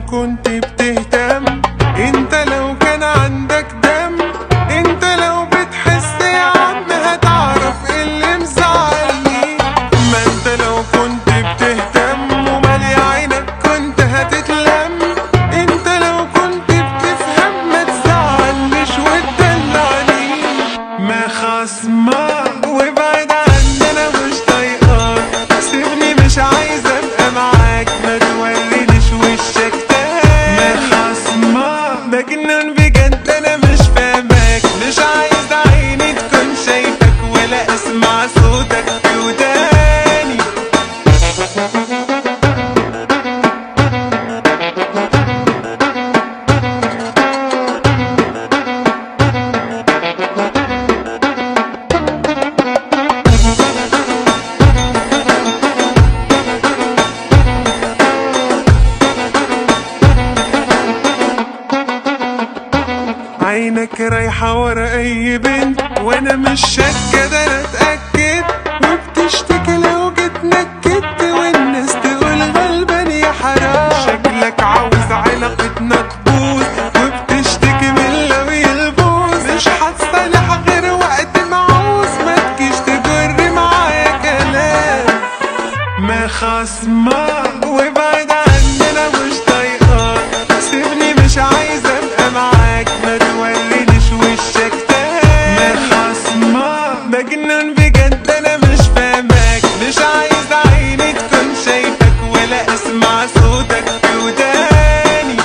لو كنت بتهتم، انت لو كان عندك دم، انت لو بتحس يا عم هتعرف ايه اللي مزعلني. ما انت لو كنت بتهتم ومالي عينك كنت هتتلم، انت لو كنت بتفهم ما تزعلنيش وتدلعني. ما خصمك وابعد عني انا مش طايقاك، سيبني مش عايزه ابقى معاك، ما تورينيش وشك تاني. ما خصمك ده جنان بجد انا مش فاهمك، مش عايز عيني تكون شايفك ولا اسمع صوتك في وداني. عينك رايحة ورا اي بنت وانا مش شاكة ده انا اتأكد، وبتشتكي لو جيت نكدت والناس تقول غلبان يا حرام. شكلك عاوز علاقتنا تبوظ وبتشتكي من لو يلبوظ، مش هتصالح غير وقت معوز، ما تجيش تجر معايا كلام. ما خصمك وابعد عني انا مش طايقاك، سيبني مش عايزة ابقى معاك، ما تورينيش وشك تاني. ما خصمك ده جنان بجد انا مش فاهمك، مش عايز عيني تكون شايفك ولا اسمع صوتك في وداني.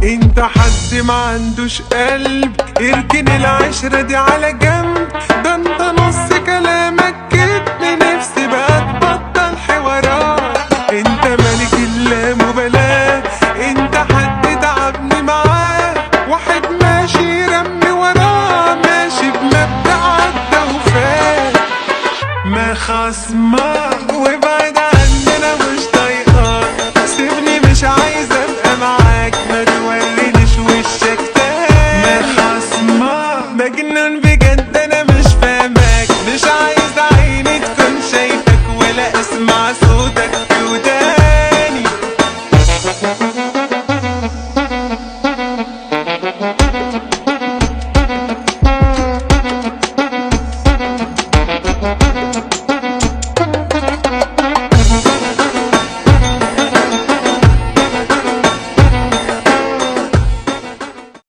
انت حد ما عندوش قلب، اركن العشرة دي على جنب، ده انت نص كلامك كدب، نفسي بقى تبطل حوارات. انت ملك اللامبالاة، انت حد تعبني معاه، واحد ماشي رمي وراه، ماشي بمبدأ عدى وفات. ما خصمك